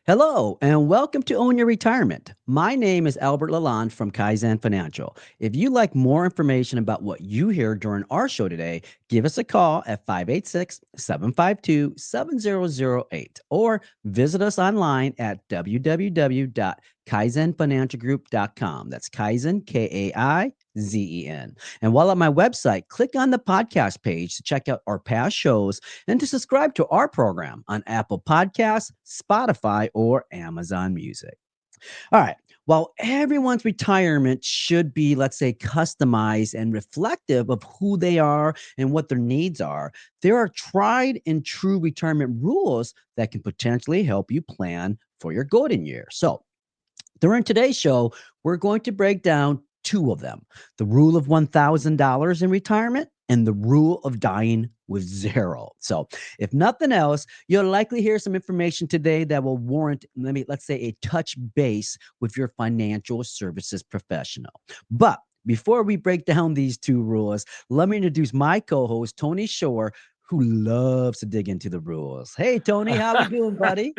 Hello, and welcome to Own Your Retirement. My name is Albert Lalonde from Kaizen Financial. If you'd like more information about what you hear during our show today, give us a call at 586-752-7008 or visit us online at www.kaizenfinancialgroup.com. That's Kaizen, Kaizen. And while on my website, click on the podcast page to check out our past shows and to subscribe to our program on Apple Podcasts, Spotify, or Amazon Music. All right. While everyone's retirement should be, let's say, customized and reflective of who they are and what their needs are, there are tried and true retirement rules that can potentially help you plan for your golden year. So, during today's show, we're going to break down two of them: the rule of $1,000 in retirement and the rule of dying with zero. So, if nothing else, you'll likely hear some information today that will warrant, let's say, a touch base with your financial services professional. But before we break down these two rules, let me introduce my co-host, Tony Shore, who loves to dig into the rules. Hey, Tony, how we doing, buddy?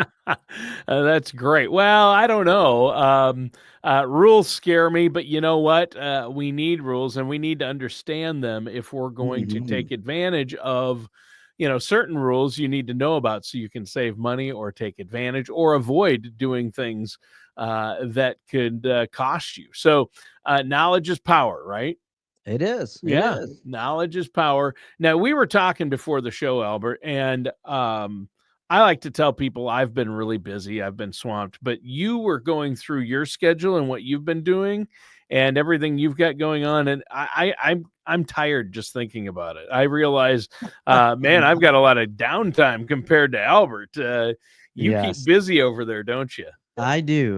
That's great. Well, I don't know. Rules scare me, but you know what? We need rules and we need to understand them if we're going to Mhm. take advantage of, certain rules you need to know about so you can save money or take advantage or avoid doing things that could cost you. So, knowledge is power, right? It is. It Yeah, is. knowledge is power. Now, we were talking before the show, Albert, and I like to tell people I've been really busy. I've been swamped, but you were going through your schedule and what you've been doing and everything you've got going on, and I'm tired just thinking about it. I realize, man, I've got a lot of downtime compared to Albert. You keep Yes, busy over there, don't you? I do.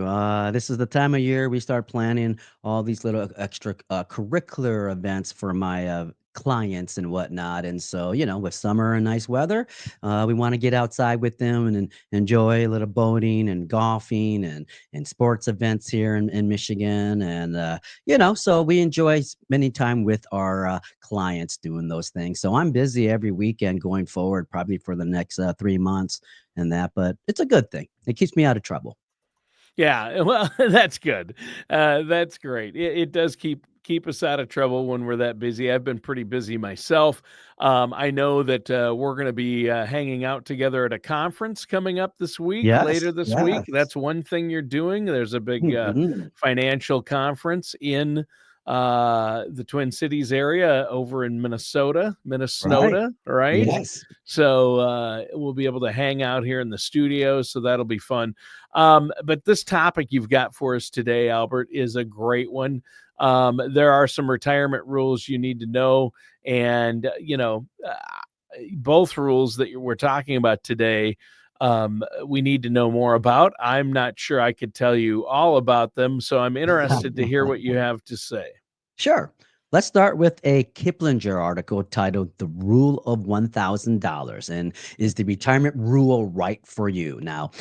This is the time of year we start planning all these little extra curricular events for my clients and whatnot. And so, with summer and nice weather, we want to get outside with them and enjoy a little boating and golfing and sports events here in Michigan. And, so we enjoy spending time with our clients doing those things. So I'm busy every weekend going forward, probably for the next 3 months and that, but it's a good thing. It keeps me out of trouble. Yeah, well, that's good. That's great. It does keep us out of trouble when we're that busy. I've been pretty busy myself. I know that we're going to be hanging out together at a conference coming up this week, later Yes, this week. yes. That's one thing you're doing. There's a big Mhm. financial conference in the Twin Cities area over in Right. Minnesota, right? Yes. So we'll be able to hang out here in the studio. So that'll be fun. But this topic you've got for us today, Albert, is a great one. There are some retirement rules you need to know. And, both rules that we're talking about today, we need to know more about. I'm not sure I could tell you all about them. So I'm interested to hear what you have to say. Sure. Let's start with a Kiplinger article titled The Rule of $1,000 and Is the Retirement Rule Right for You? Now,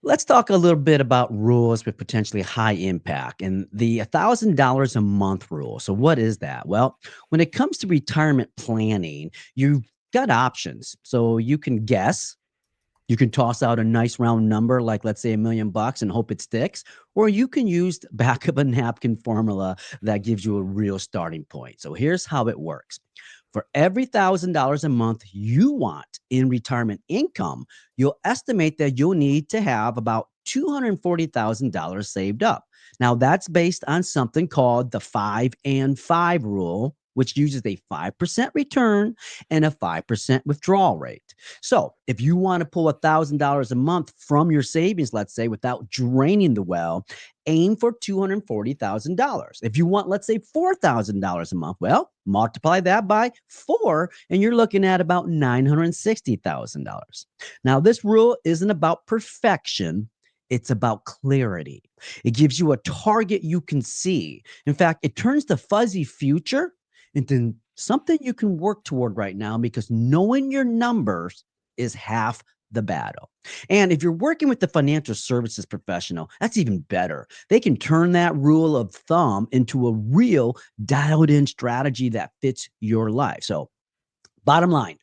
let's talk a little bit about rules with potentially high impact and the $1,000 a month rule. So, what is that? Well, when it comes to retirement planning, you've got options. So, you can guess. You can toss out a nice round number, like let's say $1 million, and hope it sticks, or you can use the back of a napkin formula that gives you a real starting point. So here's how it works. For every $1,000 a month you want in retirement income, you'll estimate that you'll need to have about $240,000 saved up. Now, that's based on something called the 5 and 5 rule, which uses a 5% return and a 5% withdrawal rate. So, if you want to pull $1,000 a month from your savings, let's say, without draining the well, aim for $240,000. If you want, let's say, $4,000 a month, well, multiply that by 4, and you're looking at about $960,000. Now, this rule isn't about perfection. It's about clarity. It gives you a target you can see. In fact, it turns the fuzzy future into something you can work toward right now, because knowing your numbers is half the battle. And if you're working with the financial services professional, that's even better. They can turn that rule of thumb into a real dialed in strategy that fits your life. So, bottom line,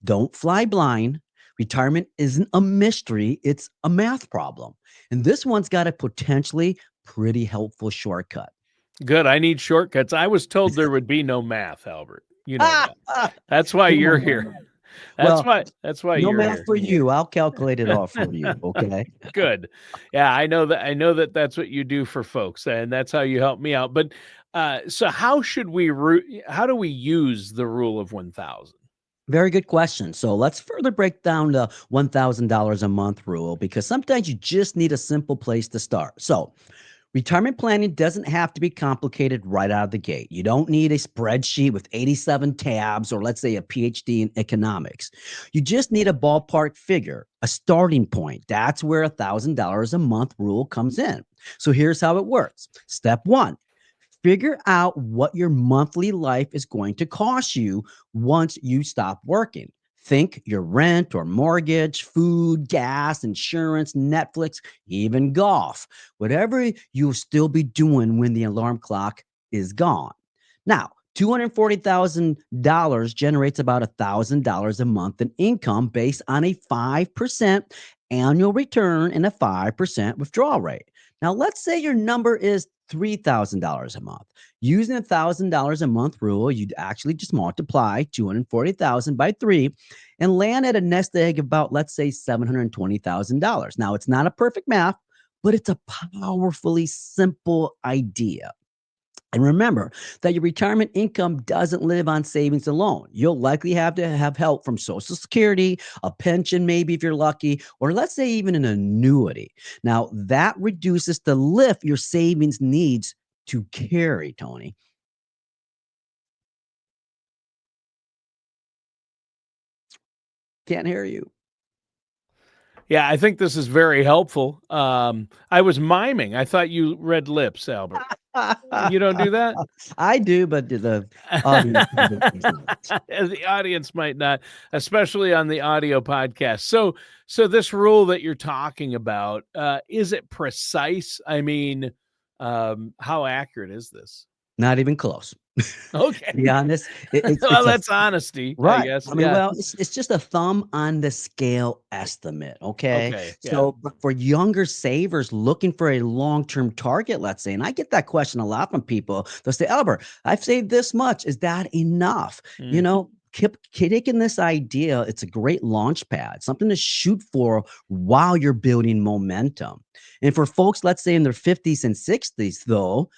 don't fly blind. Retirement isn't a mystery, it's a math problem. And this one's got a potentially pretty helpful shortcut. Good. I need shortcuts. I was told there would be no math, Albert. You know that. That's why you're here. No. That's Well, why no you're math here. for you. I'll calculate it all for you. Okay. Good. Yeah, I know that. I know that that's what you do for folks, and that's how you help me out. But so how should we how do we use the rule of 1,000? Very good question. So let's further break down the $1,000 a month rule because sometimes you just need a simple place to start. So, retirement planning doesn't have to be complicated right out of the gate. You don't need a spreadsheet with 87 tabs or, let's say, a PhD in economics. You just need a ballpark figure, a starting point. That's where $1,000 a month rule comes in. So here's how it works. Step one, figure out what your monthly life is going to cost you once you stop working. Think your rent or mortgage, food, gas, insurance, Netflix, even golf, whatever you'll still be doing when the alarm clock is gone. Now, $240,000 generates about $1,000 a month in income based on a 5% annual return and a 5% withdrawal rate. Now, let's say your number is $3,000 a month. Using $1,000 a month rule, you'd actually just multiply 240,000 by 3 and land at a nest egg about, let's say, $720,000. Now, it's not a perfect math, but it's a powerfully simple idea. And remember that your retirement income doesn't live on savings alone. You'll likely have to have help from Social Security, a pension, maybe if you're lucky, or let's say even an annuity. Now, that reduces the lift your savings needs to carry, Tony. Can't hear you. Yeah, I think this is very helpful. I was miming. I thought you read lips, Albert. You don't do that? I do, but the audience probably does not. The audience might not, especially on the audio podcast. So this rule that you're talking about, is it precise? I mean, how accurate is this? Not even close. Okay. To be honest, Well, it's a that's honesty, I right. guess. I mean, Yeah. well, it's just a thumb on the scale estimate, okay? Okay. Yeah. So, but for younger savers looking for a long-term target, let's say, and I get that question a lot from people. They'll say, "Albert, I've saved this much. Is that enough?" You Mm. know, keep taking this idea. It's a great launch pad, something to shoot for while you're building momentum. And for folks, let's say in their 50s and 60s, though,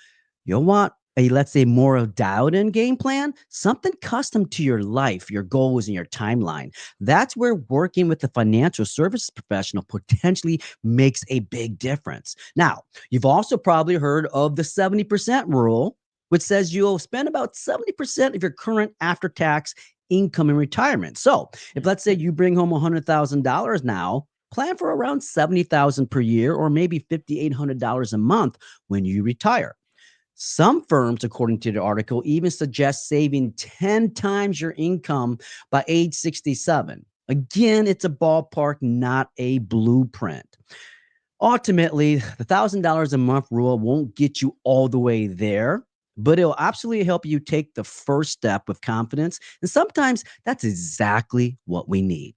you'll want a, let's say, more dialed in game plan, something custom to your life, your goals, and your timeline. That's where working with a financial services professional potentially makes a big difference. Now, you've also probably heard of the 70% rule, which says you'll spend about 70% of your current after tax income in retirement. So, if let's say you bring home $100,000 now, plan for around 70,000 per year or maybe $5,800 a month when you retire. Some firms, according to the article, even suggest saving 10 times your income by age 67. Again, it's a ballpark, not a blueprint. Ultimately, the $1,000 a month rule won't get you all the way there, but it'll absolutely help you take the first step with confidence. And sometimes that's exactly what we need.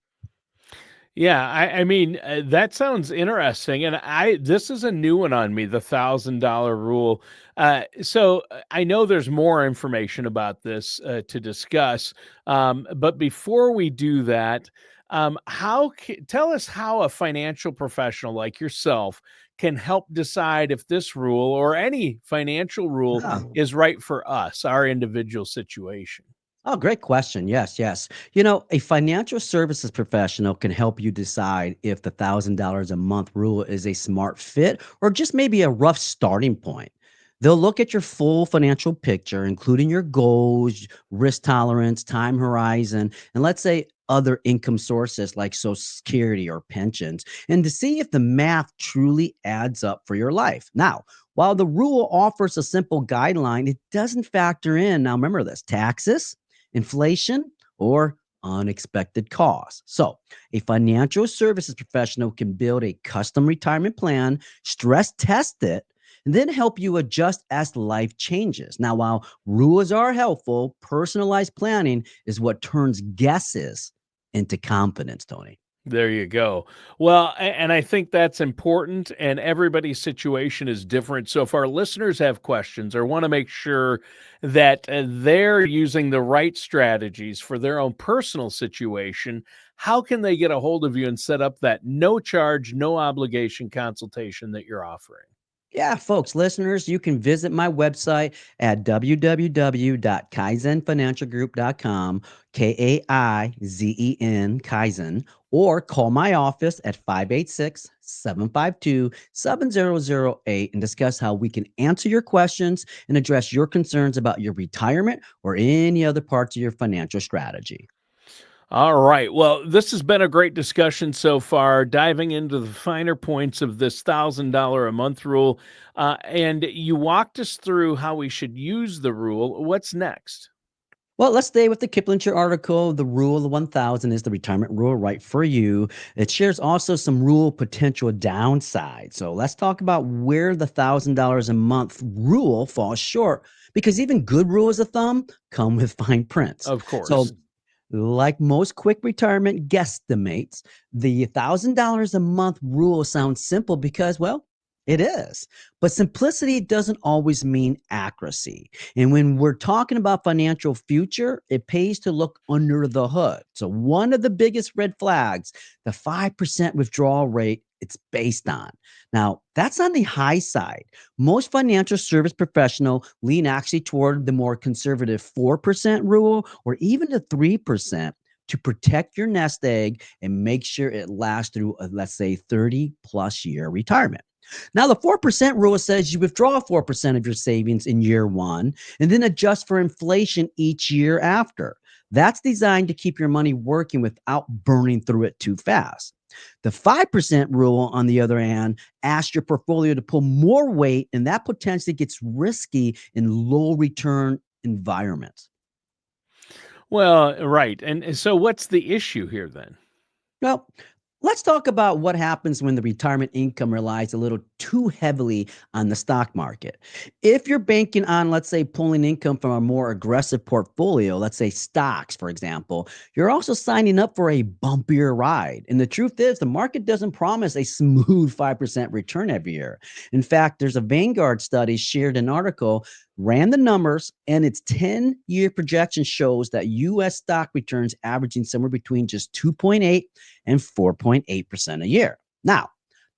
Yeah, I mean, that sounds interesting, and this is a new one on me, the $1,000 rule. I know there's more information about this to discuss, but before we do that, tell us how a financial professional like yourself can help decide if this rule or any financial rule Yeah. is right for us, our individual situation. Oh, great question. Yes, yes. You know, a financial services professional can help you decide if the $1,000 a month rule is a smart fit or just maybe a rough starting point. They'll look at your full financial picture, including your goals, risk tolerance, time horizon, and let's say other income sources like Social Security or pensions, and to see if the math truly adds up for your life. Now, while the rule offers a simple guideline, it doesn't factor in, now remember this, taxes, inflation, or unexpected costs. So, a financial services professional can build a custom retirement plan, stress test it, and then help you adjust as life changes. Now, while rules are helpful, personalized planning is what turns guesses into confidence, Tony. There you go. Well, and I think that's important, and everybody's situation is different. So, if our listeners have questions or want to make sure that they're using the right strategies for their own personal situation, how can they get a hold of you and set up that no charge, no obligation consultation that you're offering? Yeah, folks, listeners, you can visit my website at www.kaizenfinancialgroup.com, Kaizen, Kaizen, or call my office at 586-752-7008 and discuss how we can answer your questions and address your concerns about your retirement or any other parts of your financial strategy. All right. Well, this has been a great discussion so far, diving into the finer points of this $1,000 a month rule. And you walked us through how we should use the rule. What's next? Well, let's stay with the Kiplinger article. The rule of 1000 is the retirement rule right for you. It shares also some rule potential downside. So let's talk about where the $1,000 a month rule falls short because even good rules of thumb come with fine prints. Of course. So like most quick retirement guesstimates, the $1,000 a month rule sounds simple because, well, it is. But simplicity doesn't always mean accuracy. And when we're talking about financial future, it pays to look under the hood. So one of the biggest red flags, the 5% withdrawal rate it's based on. Now, that's on the high side. Most financial service professional lean actually toward the more conservative 4% rule or even the 3% to protect your nest egg and make sure it lasts through, let's say, 30 plus year retirement. Now, the 4% rule says you withdraw 4% of your savings in year one and then adjust for inflation each year after. That's designed to keep your money working without burning through it too fast. The 5% rule, on the other hand, asks your portfolio to pull more weight, and that potentially gets risky in low return environments. Well, right. And so, what's the issue here then? Well, let's talk about what happens when the retirement income relies a little too heavily on the stock market. If you're banking on, let's say, pulling income from a more aggressive portfolio, let's say stocks, for example, you're also signing up for a bumpier ride. And the truth is, the market doesn't promise a smooth 5% return every year. In fact, there's a Vanguard study shared an article ran the numbers, and its 10-year projection shows that U.S. stock returns averaging somewhere between just 2.8 and 4.8% a year. Now,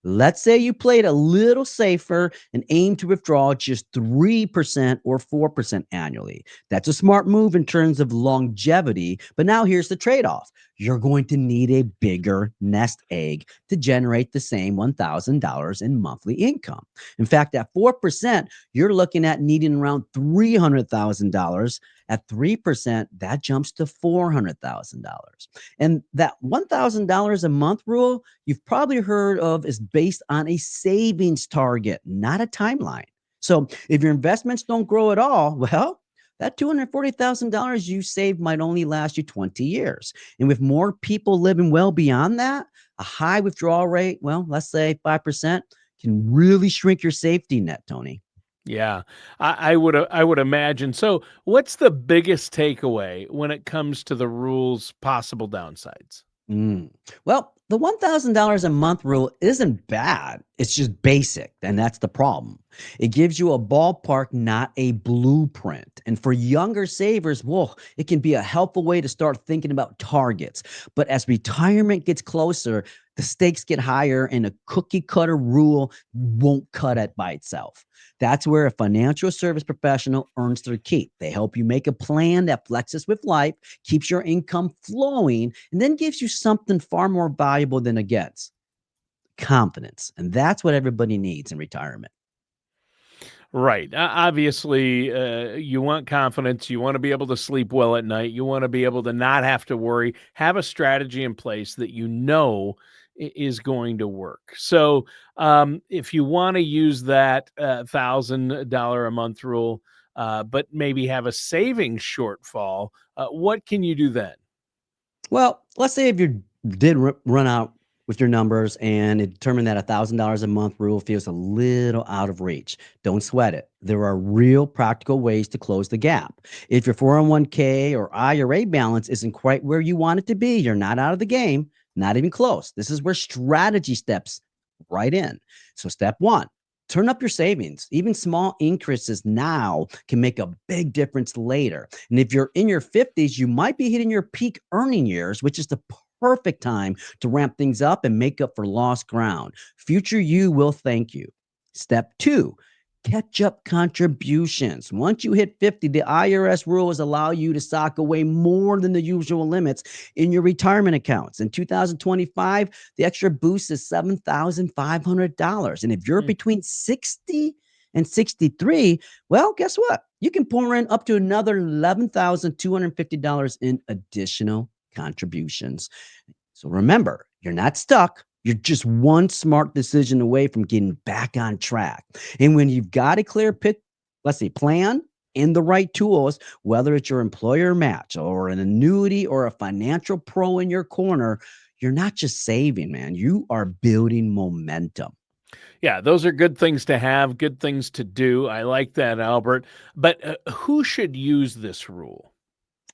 let's say you played a little safer and aim to withdraw just 3% or 4% annually. That's a smart move in terms of longevity. But now here's the trade off: you're going to need a bigger nest egg to generate the same $1,000 in monthly income. In fact, at 4%, you're looking at needing around $300,000. At 3%, that jumps to $400,000. And that $1,000 a month rule you've probably heard of is based on a savings target, not a timeline. So if your investments don't grow at all, well, that $240,000 you saved might only last you 20 years. And with more people living well beyond that, a high withdrawal rate, well, let's say 5%, can really shrink your safety net, Tony. Yeah, I would imagine. So, what's the biggest takeaway when it comes to the rule's possible downsides? Mm. Well, the $1,000 a month rule isn't bad. It's just basic, and that's the problem. It gives you a ballpark, not a blueprint. And for younger savers, whoa, it can be a helpful way to start thinking about targets. But as retirement gets closer, the stakes get higher, and a cookie cutter rule won't cut it by itself. That's where a financial service professional earns their keep. They help you make a plan that flexes with life, keeps your income flowing, and then gives you something far more valuable than it gets: confidence. And that's what everybody needs in retirement. Right. Obviously, you want confidence. You want to be able to sleep well at night. You want to be able to not have to worry. Have a strategy in place that you know is going to work. So, if you want to use that $1,000 a month rule, but maybe have a savings shortfall, what can you do then? Well, let's say if you did run out with your numbers and it determined that $1,000 a month rule feels a little out of reach, don't sweat it. There are real practical ways to close the gap. If your 401k or IRA balance isn't quite where you want it to be, you're not out of the game. Not even close. This is where strategy steps right in. So, step one, turn up your savings. Even small increases now can make a big difference later. And if you're in your 50s, you might be hitting your peak earning years, which is the perfect time to ramp things up and make up for lost ground. Future you will thank you. Step two, catch up contributions. Once you hit 50, the IRS rules allow you to sock away more than the usual limits in your retirement accounts. In 2025, the extra boost is $7,500. And if you're Hmm. between 60 and 63, well, guess what? You can pour in up to another $11,250 in additional contributions. So remember, you're not stuck. You're just one smart decision away from getting back on track. And when you've got a clear let's say plan and the right tools, whether it's your employer match or an annuity or a financial pro in your corner, you're not just saving, man. You are building momentum. Yeah, those are good things to have, good things to do. I like that, Albert. But who should use this rule?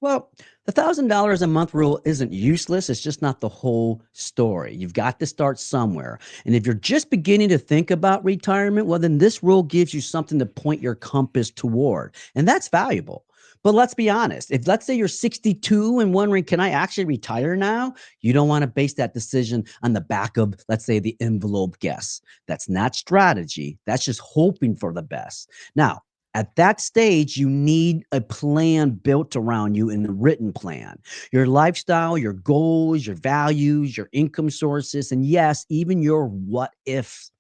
Well, the $1,000 a month rule isn't useless. It's just not the whole story. You've got to start somewhere. And if you're just beginning to think about retirement, well, then this rule gives you something to point your compass toward. And that's valuable. But let's be honest. If let's say you're 62 and wondering, can I actually retire now? You don't want to base that decision on the back of, let's say, the envelope guess. That's not strategy. That's just hoping for the best. Now, at that stage, you need a plan built around you in the written plan. Your lifestyle, your goals, your values, your income sources, and yes, even your what ifs.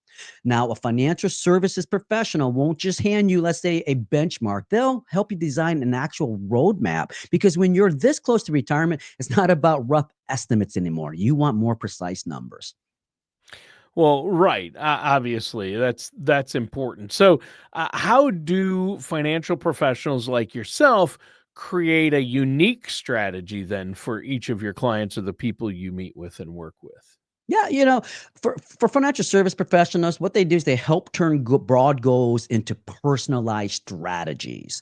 Now, a financial services professional won't just hand you, let's say, a benchmark. They'll help you design an actual roadmap because when you're this close to retirement, it's not about rough estimates anymore. You want more precise numbers. Well, right. Obviously, that's important. So, how do financial professionals like yourself create a unique strategy then for each of your clients or the people you meet with and work with? Yeah, for financial service professionals, what they do is they help turn broad goals into personalized strategies.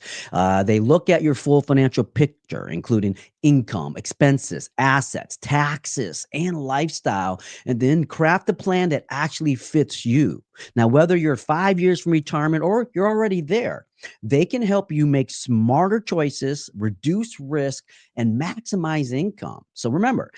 They look at your full financial picture, including income, expenses, assets, taxes, and lifestyle, and then craft a plan that actually fits you. Now, whether you're 5 years from retirement or you're already there, they can help you make smarter choices, reduce risk, and maximize income. So remember,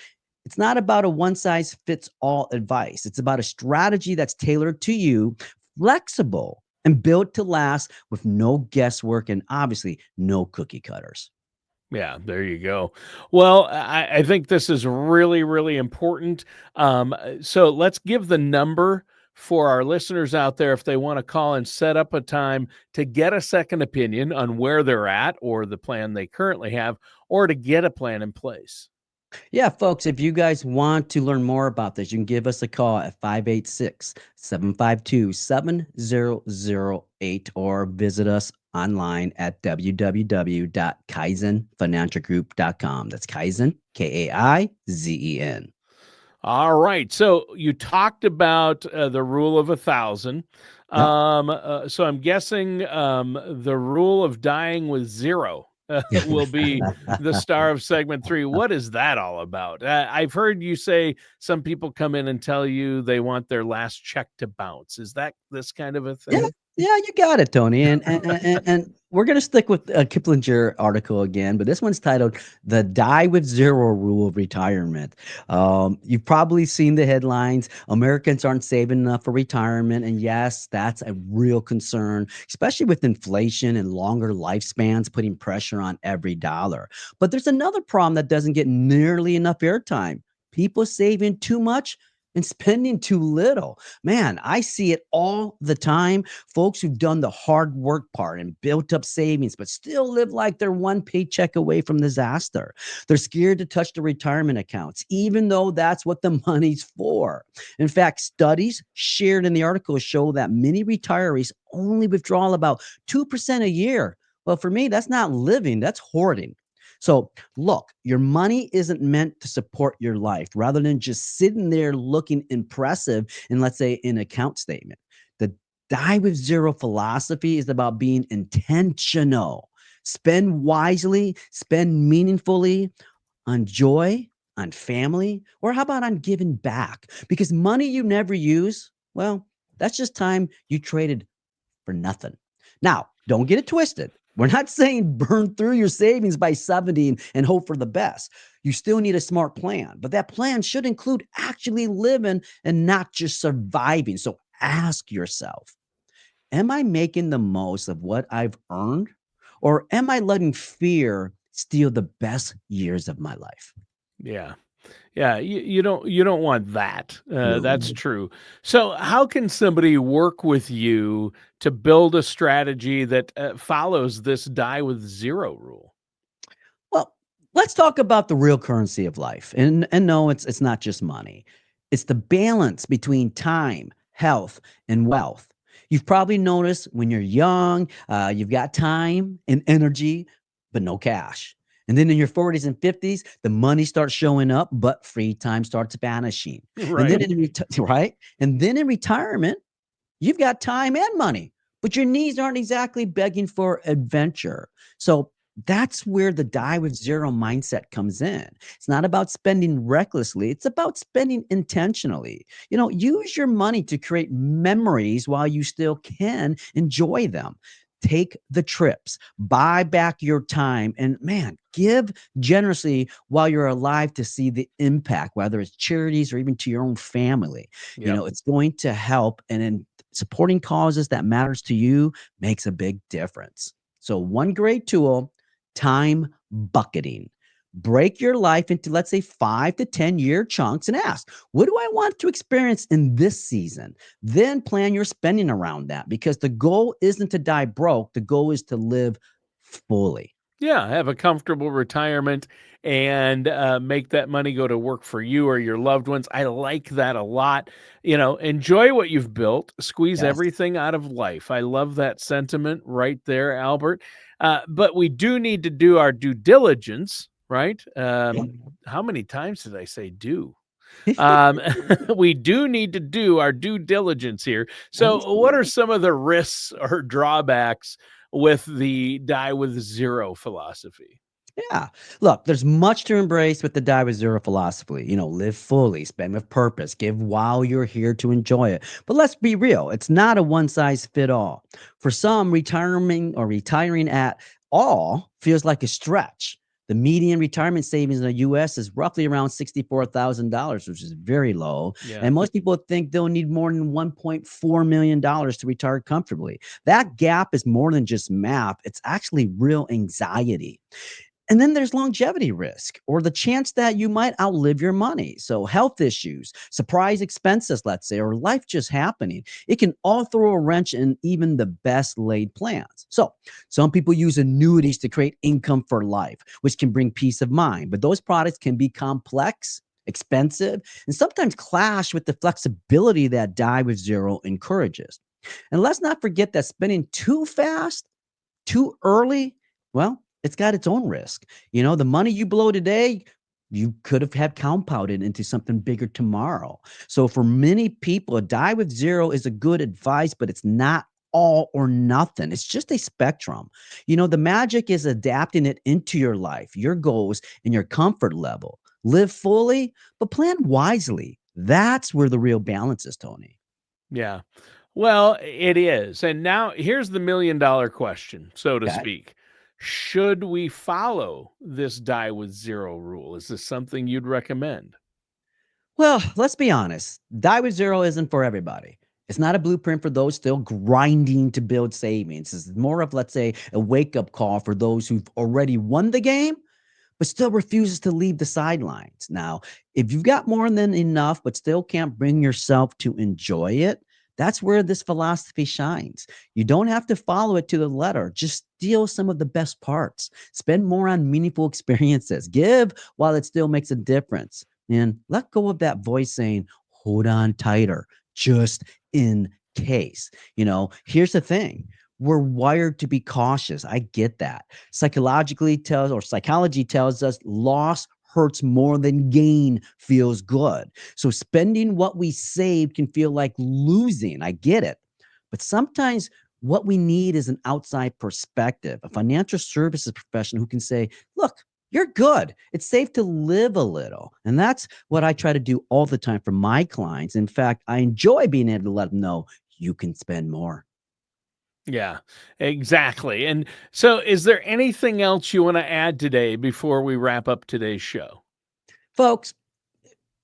it's not about a one size fits all advice. It's about a strategy that's tailored to you, flexible, and built to last with no guesswork and obviously no cookie cutters. Yeah, there you go. Well, I think this is really, really important. So let's give the number for our listeners out there if they want to call and set up a time to get a second opinion on where they're at or the plan they currently have, or to get a plan in place. Yeah, folks, if you guys want to learn more about this, you can give us a call at 586-752-7008 or visit us online at www.kaizenfinancialgroup.com. That's Kaizen, Kaizen. All right. So you talked about the rule of 1,000. Yep. So I'm guessing the rule of dying with zero will be the star of segment three. What is that all about? I've heard you say some people come in and tell you they want their last check to bounce. Is that this kind of a Yeah, thing? yeah, you got it, Tony. And we're gonna stick with a Kiplinger article again, but this one's titled "The Die with Zero Rule of Retirement." You've probably seen the headlines. Americans aren't saving enough for retirement, and yes, that's a real concern, especially with inflation and longer lifespans putting pressure on every dollar. But there's another problem that doesn't get nearly enough airtime: people saving too much and spending too little. Man, I see it all the time. Folks who've done the hard work part and built up savings, but still live like they're one paycheck away from disaster. They're scared to touch the retirement accounts, even though that's what the money's for. In fact, studies shared in the article show that many retirees only withdraw about 2% a year. Well, for me, that's not living, that's hoarding. So, look, your money isn't meant to support your life rather than just sitting there looking impressive in, let's say, an account statement. The die with zero philosophy is about being intentional. Spend wisely, spend meaningfully on joy, on family, or how about on giving back? Because money you never use, well, that's just time you traded for nothing. Now, don't get it twisted. We're not saying burn through your savings by 70 and hope for the best. You still need a smart plan, but that plan should include actually living and not just surviving. So ask yourself, am I making the most of what I've earned? Or am I letting fear steal the best years of my life? Yeah. Yeah, you don't want that. That's No. true. So, how can somebody work with you to build a strategy that follows this die with zero rule? Well, let's talk about the real currency of life. And no, it's not just money. It's the balance between time, health, and wealth. You've probably noticed when you're young, you've got time and energy, but no cash. And then in your 40s and 50s, the money starts showing up, but free time starts vanishing. And then Right. right? And then in retirement, you've got time and money, but your needs aren't exactly begging for adventure. So that's where the die with zero mindset comes in. It's not about spending recklessly, it's about spending intentionally. Use your money to create memories while you still can enjoy them. Take the trips, buy back your time, and man, give generously while you're alive to see the impact, whether it's charities or even to your own family. Yep. It's going to help. And then supporting causes that matters to you makes a big difference. So one great tool, time bucketing. Break your life into, let's say, 5 to 10 year chunks and ask, what do I want to experience in this season? Then plan your spending around that because the goal isn't to die broke. The goal is to live fully. Yeah, have a comfortable retirement and make that money go to work for you or your loved ones. I like that a lot. Enjoy what you've built, squeeze Yes. everything out of life. I love that sentiment right there, Albert. But we do need to do our due diligence, right? Yeah. How many times did I say do? Um, we do need to do our due diligence here. So, what are some of the risks or drawbacks with the die with zero philosophy? Yeah. Look, there's much to embrace with the die with zero philosophy. Live fully, spend with purpose, give while you're here to enjoy it. But let's be real, it's not a one size fit all. For some, retiring at all feels like a stretch. The median retirement savings in the US is roughly around $64,000, which is very low. Yeah. And most people think they'll need more than $1.4 million to retire comfortably. That gap is more than just math, it's actually real anxiety. And then there's longevity risk or the chance that you might outlive your money. So, health issues, surprise expenses, let's say, or life just happening, it can all throw a wrench in even the best laid plans. So, some people use annuities to create income for life, which can bring peace of mind. But those products can be complex, expensive, and sometimes clash with the flexibility that Die with Zero encourages. And let's not forget that spending too fast too early, well, it's got its own risk. The money you blow today, you could have had compounded into something bigger tomorrow. So for many people, a die with zero is a good advice, but it's not all or nothing. It's just a spectrum. The magic is adapting it into your life, your goals, and your comfort level. Live fully, but plan wisely. That's where the real balance is, Tony. Yeah. Well, it is. And now here's the $1,000,000 question, so to Okay. speak. Should we follow this die with zero rule? Is this something you'd recommend? Well, let's be honest. Die with zero isn't for everybody. It's not a blueprint for those still grinding to build savings. It's more of, let's say, a wake up call for those who've already won the game, but still refuses to leave the sidelines. Now, if you've got more than enough, but still can't bring yourself to enjoy it, that's where this philosophy shines. You don't have to follow it to the letter. Just steal some of the best parts. Spend more on meaningful experiences. Give while it still makes a difference. And let go of that voice saying, hold on tighter, just in case. Here's the thing. We're wired to be cautious. I get that. Psychology tells us loss hurts more than gain feels good. So spending what we saved can feel like losing. I get it. But sometimes what we need is an outside perspective, a financial services professional who can say, look, you're good. It's safe to live a little. And that's what I try to do all the time for my clients. In fact, I enjoy being able to let them know you can spend more. Yeah, exactly. And so, is there anything else you want to add today before we wrap up today's show? Folks,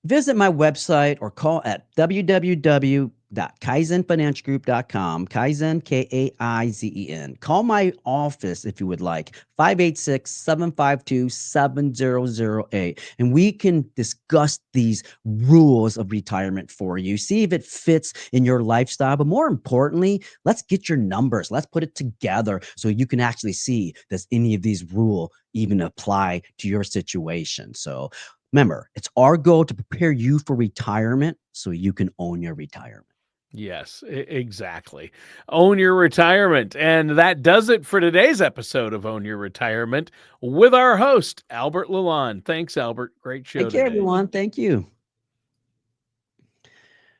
visit my website or call at www.kaizenfinancialgroup.com. Kaizen, Kaizen. Call my office if you would like, 586-752-7008. And we can discuss these rules of retirement for you. See if it fits in your lifestyle. But more importantly, let's get your numbers. Let's put it together so you can actually see, does any of these rule even apply to your situation? So remember, it's our goal to prepare you for retirement so you can own your retirement. Yes, exactly. Own your retirement. And that does it for today's episode of Own Your Retirement with our host, Albert Lalonde. Thanks, Albert. Great show Take care, today. everyone. Thank you.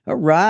All right.